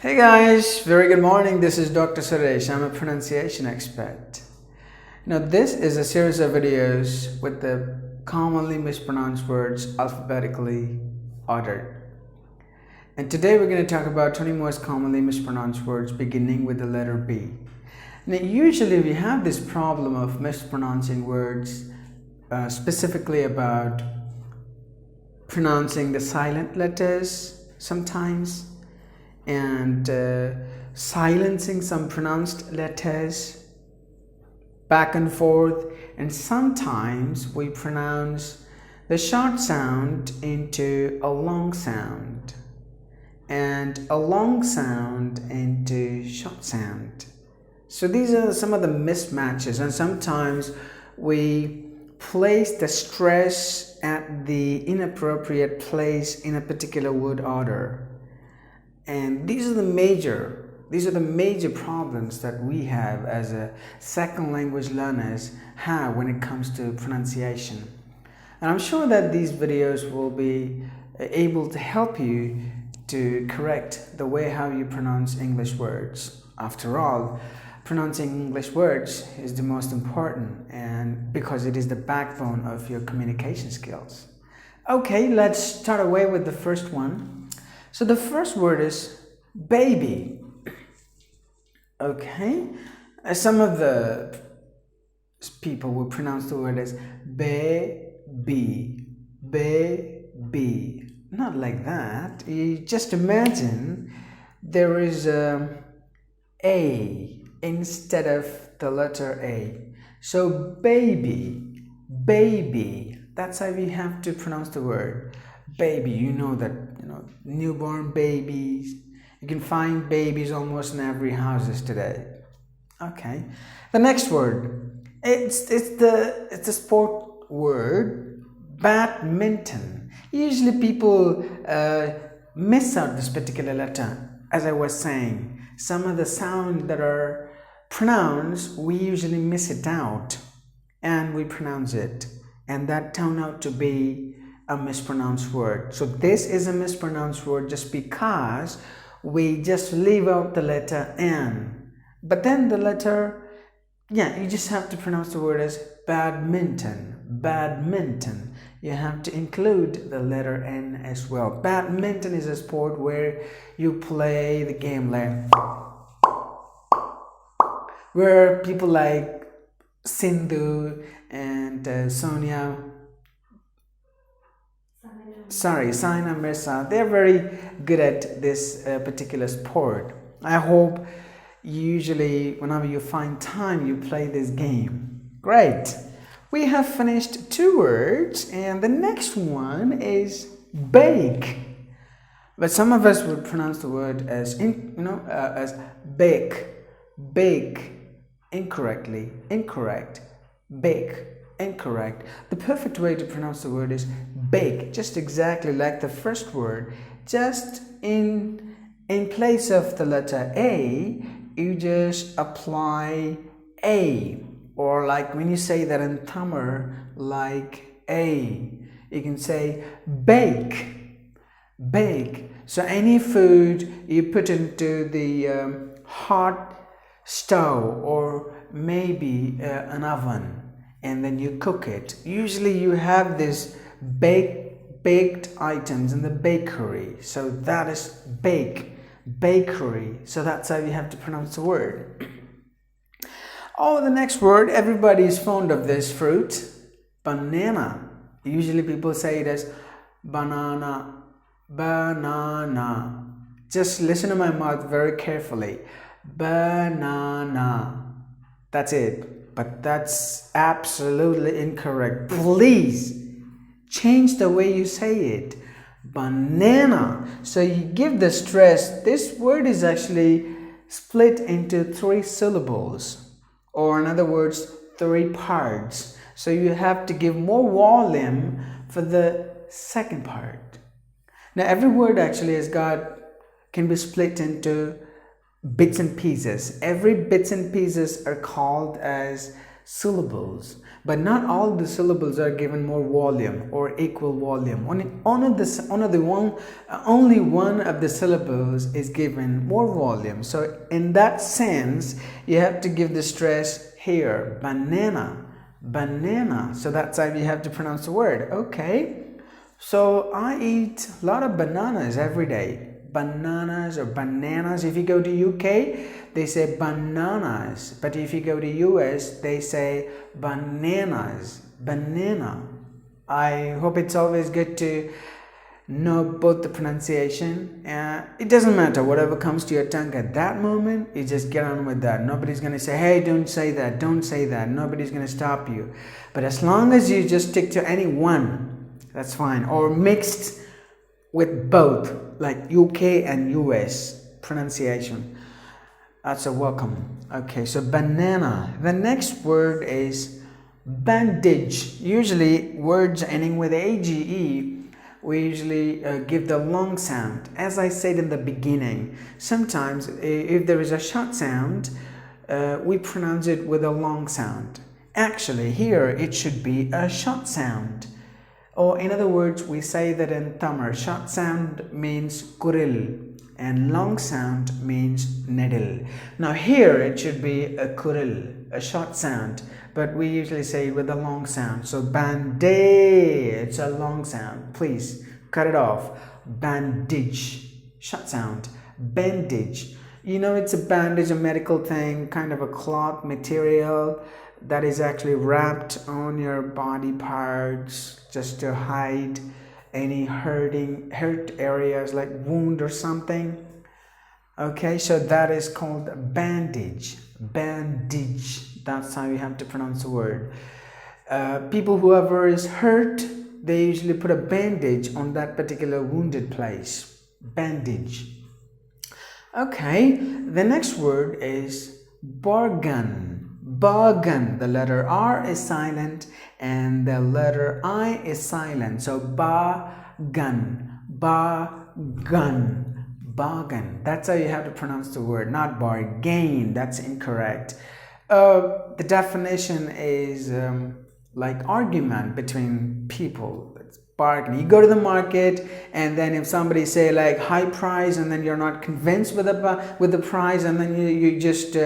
Hey guys, very good morning. This is Dr. Suresh. I'm a pronunciation expert. Now, this is a series of videos with the commonly mispronounced words alphabetically ordered. And today we're going to talk about 20 most commonly mispronounced words beginning with the letter B. Now, usually we have this problem of mispronouncing words, specifically about pronouncing the silent letters sometimes, and silencing some pronounced letters back and forth, and sometimes we pronounce the short sound into a long sound and a long sound into short sound. So these are some of the mismatches, and sometimes we place the stress at the inappropriate place in a particular word order. And these are the major problems that we have as a second language learners have when it comes to pronunciation. And I'm sure that these videos will be able to help you to correct the way how you pronounce English words. After all, pronouncing English words is the most important, and because it is the backbone of your communication skills. Okay, let's start away with the first one. So the first word is baby. Okay, some of the people will pronounce the word as baby, baby. Not like that. You just imagine there is a instead of the letter A. So baby, baby. That's how we have to pronounce the word. Baby, you know that, newborn babies. You can find babies almost in every houses today. Okay. The next word, it's the sport word, badminton. Usually people miss out this particular letter. As I was saying, some of the sound that are pronounced, we usually miss it out and we pronounce it, and that turned out to be a mispronounced word. So this is a mispronounced word just because we just leave out the letter N. But then the letter, you just have to pronounce the word as badminton, badminton. You have to include the letter N as well. Badminton is a sport where you play the game where people like Sindhu and Saina Mirza, they're very good at this particular sport. I hope usually whenever you find time you play this game. Great. We have finished 2 words, and the next one is bake. But some of us would pronounce the word as as bake, bake, incorrectly, incorrect, bake, incorrect. The perfect way to pronounce the word is bake, just exactly like the first word. Just in place of the letter A, you just apply A. Or like when you say that in Tamil, like A, you can say bake, bake. So any food you put into the hot stove or maybe an oven, and then you cook it. Usually you have this baked items in the bakery. So that is bake, bakery. So that's how you have to pronounce the word. Oh, the next word, everybody is fond of this fruit, banana. Usually people say it as banana, banana. Just listen to my mouth very carefully. Banana. That's it. But that's absolutely incorrect. Please change the way you say it. Banana. So you give the stress. This word is actually split into 3 syllables. Or in other words, 3 parts. So you have to give more volume for the second part. Now every word actually can be split into bits and pieces. Every bits and pieces are called as syllables, but not all the syllables are given more volume or equal volume. Only one of the syllables is given more volume. So in that sense, you have to give the stress here. Banana, banana. So that's how you have to pronounce the word. Okay. So I eat a lot of bananas every day. Bananas or bananas. If you go to UK, they say bananas. But if you go to US, they say bananas. Banana. I hope it's always good to know both the pronunciation. It doesn't matter, whatever comes to your tongue at that moment, you just get on with that. Nobody's going to say, hey, don't say that, don't say that. Nobody's going to stop you. But as long as you just stick to any one, that's fine. Or mixed with both, like UK and US pronunciation. That's a welcome. Okay, so banana. The next word is bandage. Usually words ending with AGE, we usually give the long sound. As I said in the beginning, sometimes if there is a short sound, we pronounce it with a long sound. Actually, here it should be a short sound. Or in other words, we say that in Tamil, short sound means kuril and long sound means nedil. Now here it should be a kuril, a short sound, but we usually say it with a long sound. So bandage, it's a long sound. Please cut it off. Bandage, short sound. Bandage. You know, it's a bandage, a medical thing, kind of a cloth material that is actually wrapped on your body parts just to hide any hurt areas like wound or something. Okay, so that is called bandage. Bandage. That's how you have to pronounce the word. Whoever is hurt, they usually put a bandage on that particular wounded place. Bandage. Okay, the next word is bargain. Bargain. The letter R is silent and the letter I is silent. So bargain. Bargain. Bargain. That's how you have to pronounce the word, not bargain. That's incorrect. The definition is like argument between people. It's bargain. You go to the market and then if somebody say like high price and then you're not convinced with the price and then you just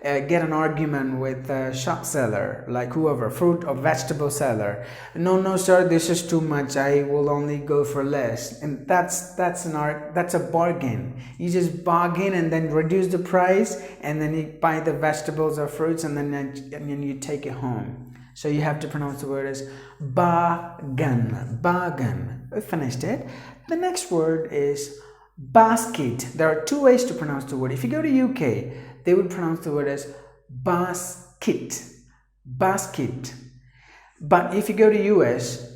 get an argument with a shop seller, like whoever, fruit or vegetable seller. No sir, this is too much, I will only go for less. And that's a bargain. You just bargain and then reduce the price and then you buy the vegetables or fruits and then you take it home. So you have to pronounce the word as bargain. Bargain. We finished it. The next word is basket. There are two ways to pronounce the word. If you go to UK, they would pronounce the word as basket. Basket. But if you go to US,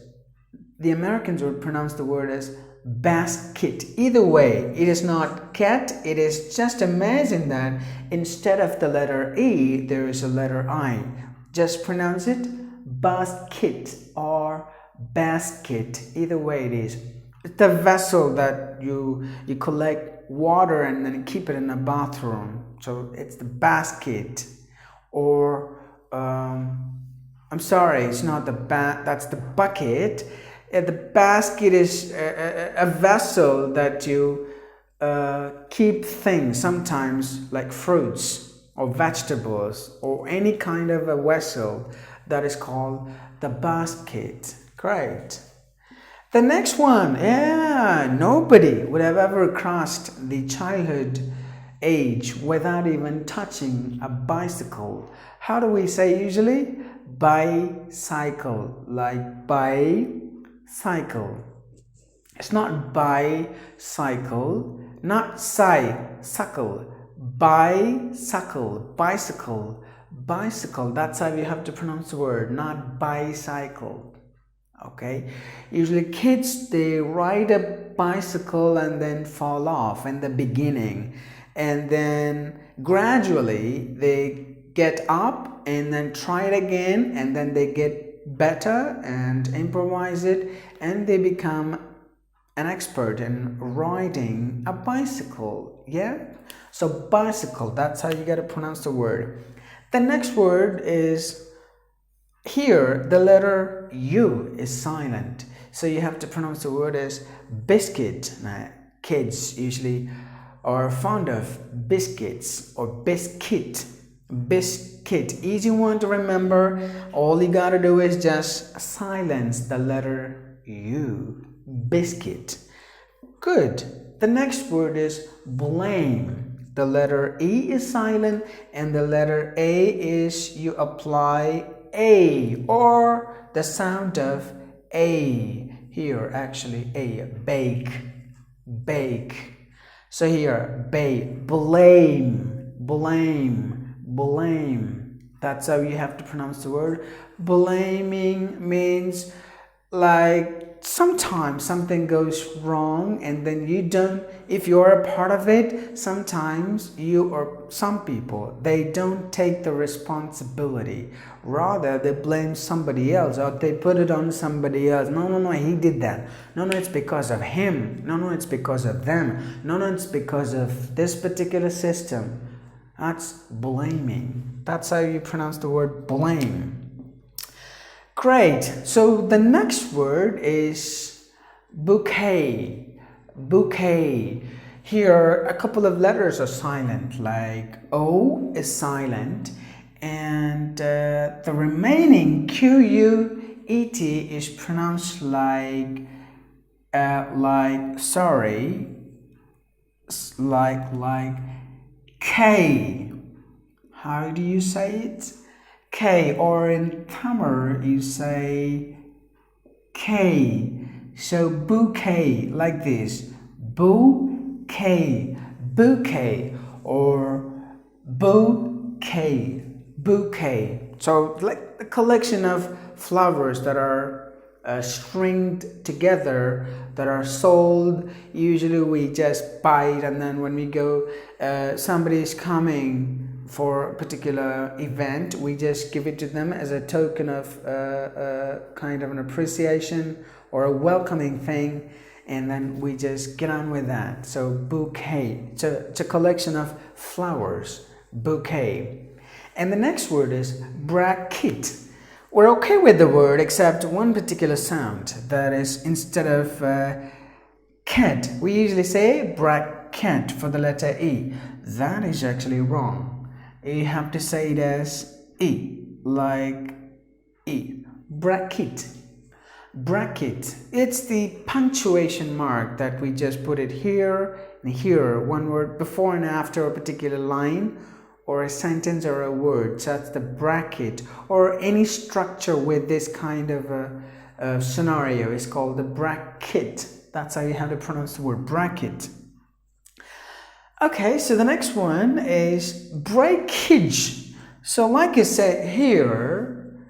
the Americans would pronounce the word as basket. Either way, it is not cat. It is just imagine that instead of the letter E, there is a letter I. Just pronounce it basket or basket. Either way it is. It's the vessel that you collect water and then keep it in a bathroom. So it's the basket. Or I'm sorry, it's not the that's the bucket. The basket is a vessel that you keep things, sometimes like fruits or vegetables or any kind of a vessel, that is called the basket. Great. The next one, nobody would have ever crossed the childhood age without even touching a bicycle. How do we say usually? Bicycle, like bicycle. It's not bicycle, not suckle. Bicycle, bicycle, bicycle. That's how you have to pronounce the word, not bicycle. Okay, usually kids, they ride a bicycle and then fall off in the beginning, and then gradually they get up and then try it again, and then they get better and improvise it, and they become an expert in riding a bicycle. Yeah, so bicycle, that's how you got to pronounce the word. The next word is Here, the letter U is silent. So you have to pronounce the word as biscuit. Now, kids usually are fond of biscuits or biscuit. Biscuit. Easy one to remember. All you gotta do is just silence the letter U. Biscuit. Good. The next word is blame. The letter E is silent and the letter A is you apply A or the sound of A. Here actually A. Bake. Bake. So here blame. Blame. Blame. That's how you have to pronounce the word. Blaming means like sometimes something goes wrong and then you don't, if you're a part of it, sometimes you or some people, they don't take the responsibility. Rather, they blame somebody else or they put it on somebody else. No, he did that. No, it's because of him. No, it's because of them. No, it's because of this particular system. That's blaming. That's how you pronounce the word blame. Great. So the next word is bouquet. Bouquet. Here a couple of letters are silent, like O is silent and the remaining Q-U-E-T is pronounced like sorry, like K. How do you say it? K, or in Tamil you say K. So bouquet, like this. Bouquet, bouquet, or bouquet, bouquet. So like a collection of flowers that are stringed together, that are sold. Usually we just buy it and then when we go, somebody is coming for a particular event, we just give it to them as a token of kind of an appreciation or a welcoming thing, and then we just get on with that. So bouquet, it's a collection of flowers, bouquet. And the next word is bracket. We're okay with the word except one particular sound, that is instead of cat, we usually say bracket for the letter E. That is actually wrong. You have to say it as E, like E. Bracket. Bracket. It's the punctuation mark that we just put it here and here, one word before and after a particular line or a sentence or a word. So that's the bracket, or any structure with this kind of a scenario is called the bracket. That's how you have to pronounce the word bracket. Okay, so the next one is breakage. So like I said here,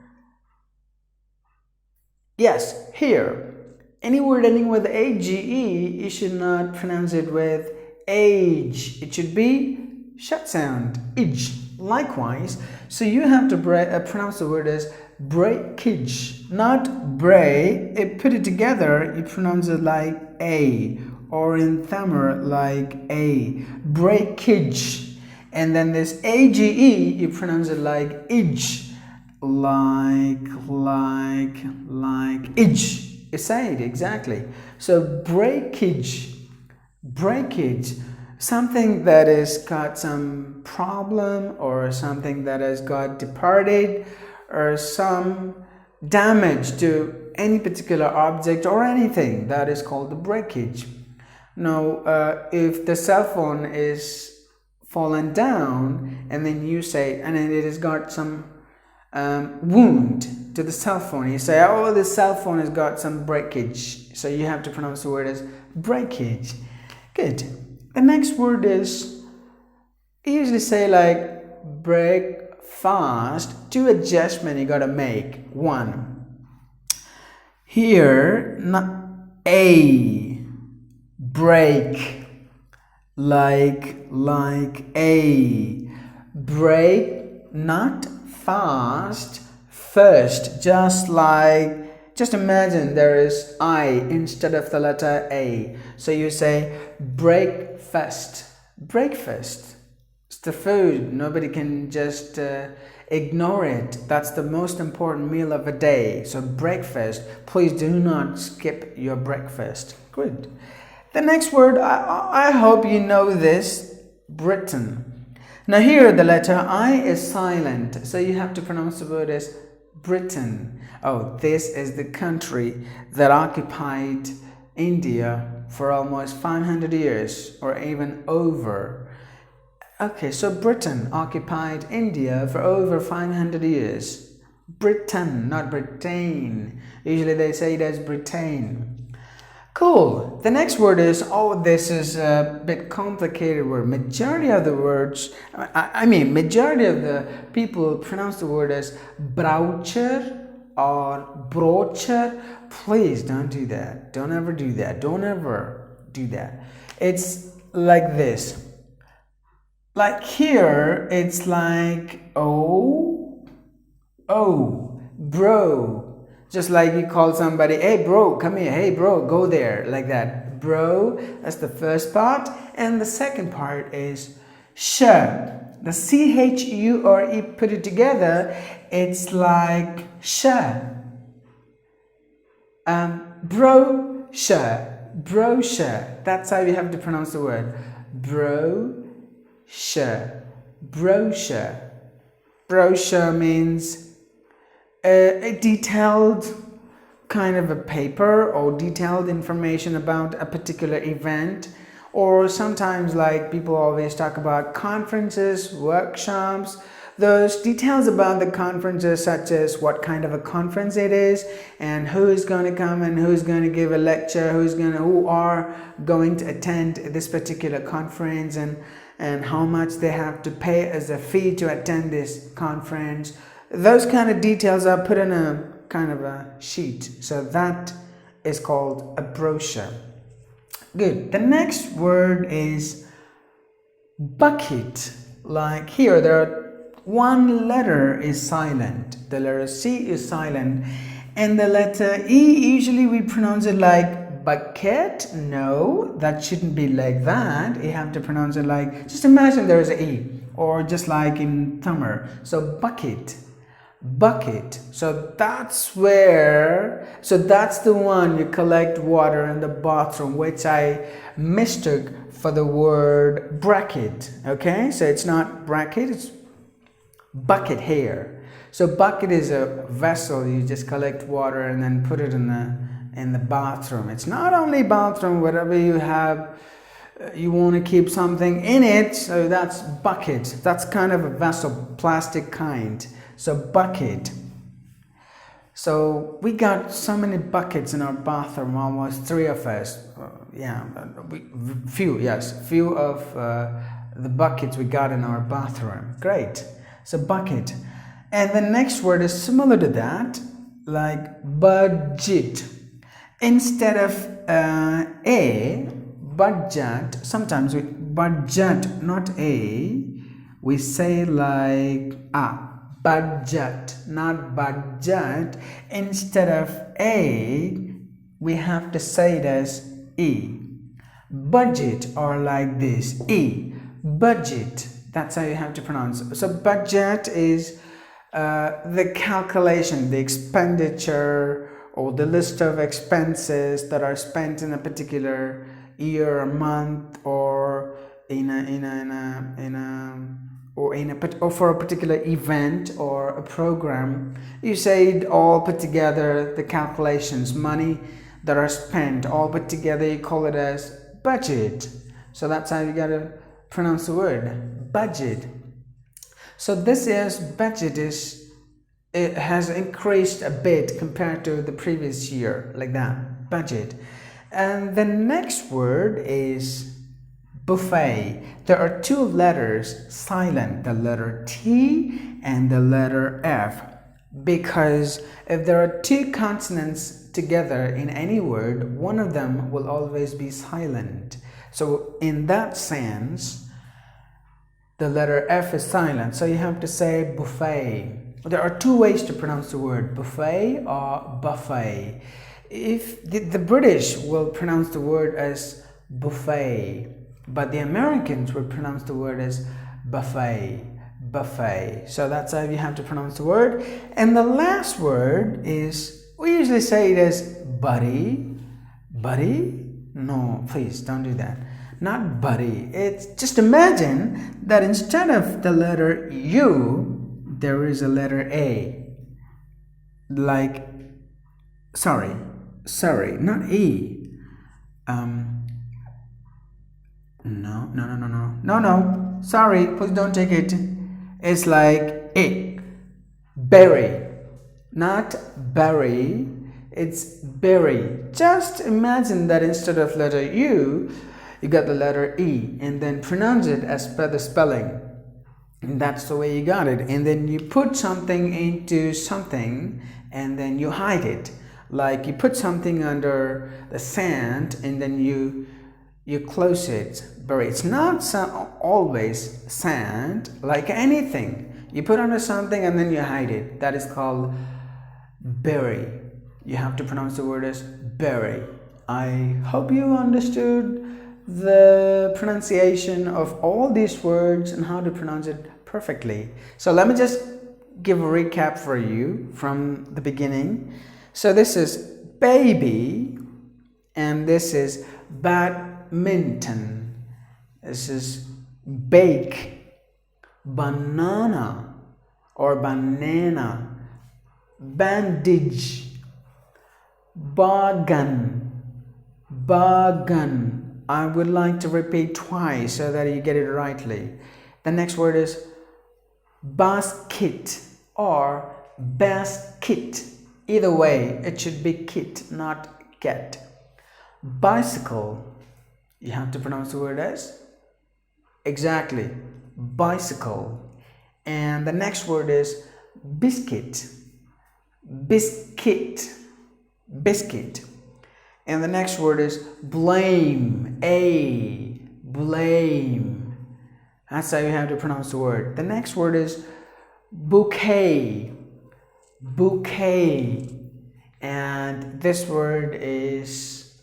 yes, here, any word ending with AGE, you should not pronounce it with age. It should be shut sound, age. Likewise, so you have to pronounce the word as breakage, not bray. Put it together, you pronounce it like A. Or in Tamil like A, breakage, and then this AGE you pronounce it like ij, like ij. You say it exactly. So breakage, breakage, something that has got some problem or something that has got departed or some damage to any particular object or anything, that is called the breakage. Now, if the cell phone is fallen down and then you say, and then it has got some wound to the cell phone, you say, oh, the cell phone has got some breakage. So you have to pronounce the word as breakage. Good. The next word is, you usually say like break fast. Two adjustments you gotta make. One, here, not A. Break, like A. Break, not fast, first. Just imagine there is I instead of the letter A. So you say breakfast, breakfast. It's the food. Nobody can just ignore it. That's the most important meal of a day. So breakfast, please do not skip your breakfast. Good. The next word, I hope you know this, Britain. Now here the letter I is silent, so you have to pronounce the word as Britain. Oh, this is the country that occupied India for almost 500 years or even over. Okay, so Britain occupied India for over 500 years. Britain, not Britain. Usually they say it as Britain. Cool. The next word is, oh, this is a bit complicated word. Majority of the words, majority of the people pronounce the word as brochure or brochure. Please don't do that. Don't ever do that. Don't ever do that. It's like this. Like here, it's like, oh, bro. Just like you call somebody, hey bro, come here, hey bro, go there, like that. Bro, that's the first part. And the second part is sh. The C-H-U-R-E, put it together, it's like sh. Brochure. That's how you have to pronounce the word. Brochure. Brochure means a detailed kind of a paper or detailed information about a particular event, or sometimes like people always talk about conferences, workshops, those details about the conferences, such as what kind of a conference it is and who is going to come and who is going to give a lecture, who are going to attend this particular conference, and how much they have to pay as a fee to attend this conference. Those kind of details are put in a kind of a sheet. So that is called a brochure. Good. The next word is bucket. Like here, there are one letter is silent. The letter C is silent. And the letter E, usually we pronounce it like bucket. No, that shouldn't be like that. You have to pronounce it like, just imagine there is an E. Or just like in summer. So bucket. So that's the one you collect water in the bathroom, which I mistook for the word bracket. Okay, so it's not bracket, it's bucket here. So bucket is a vessel you just collect water and then put it in the bathroom. It's not only bathroom, whatever you have, you want to keep something in it, so that's bucket. That's kind of a vessel, plastic kind. So bucket. So we got so many buckets in our bathroom, almost 3 of us. Few of the buckets we got in our bathroom. Great. So bucket. And the next word is similar to that, like budget. Instead of a, budget, sometimes we budget, not a, we say like a. Budget, not budget. Instead of a, we have to say it as e. Budget, or like this, e. Budget. That's how you have to pronounce it. So budget is the calculation, the expenditure, or the list of expenses that are spent in a particular year, or month, or or for a particular event or a program. You say it all put together, the calculations, money that are spent, all put together, you call it as budget. So that's how you gotta pronounce the word, budget. So this is, budget is, it has increased a bit compared to the previous year, like that, budget. And the next word is buffet. There are 2 letters silent, the letter T and the letter F, because if there are 2 consonants together in any word, one of them will always be silent. So in that sense, the letter F is silent. So you have to say buffet. There are 2 ways to pronounce the word, buffet or buffet. If the British will pronounce the word as buffet, but the Americans would pronounce the word as buffet, buffet. So that's how you have to pronounce the word. And the last word is, we usually say it as buddy. Buddy? No, please don't do that. Not buddy. It's just imagine that instead of the letter U, there is a letter A. Like, sorry, not E. No. Sorry, please don't take it. It's like A. Berry. Not berry. It's berry. Just imagine that instead of letter U, you got the letter E and then pronounce it as per the spelling. And that's the way you got it. And then you put something into something and then you hide it. Like you put something under the sand and then you close it. Bury. It's not always sand. Like anything, you put under something and then you hide it. That is called bury. You have to pronounce the word as bury. I hope you understood the pronunciation of all these words and how to pronounce it perfectly. So let me just give a recap for you from the beginning. So this is baby and this is badminton. This is bake, banana or banana, bandage, bargain, bargain. I would like to repeat twice so that you get it rightly. The next word is basket or basket. Either way, it should be kit, not get. Bicycle. You have to pronounce the word as exactly bicycle. And the next word is biscuit. Biscuit. Biscuit. And the next word is blame. Blame. That's how you have to pronounce the word. The next word is bouquet. Bouquet. And this word is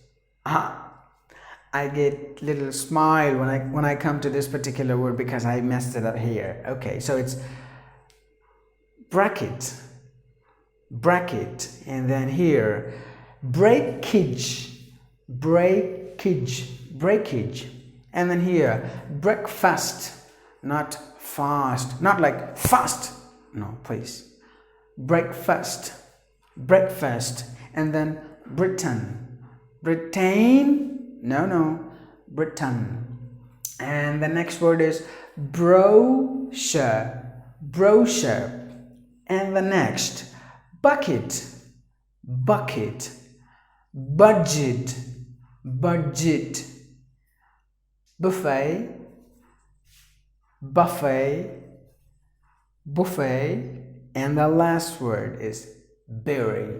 I get little smile when I come to this particular word because I messed it up here. Okay, so it's bracket, and then here breakage, and then here breakfast, not fast, not like fast. No, please. Breakfast, and then Britain, no, Britain. And the next word is brochure, and the next bucket, budget, buffet, and the last word is berry.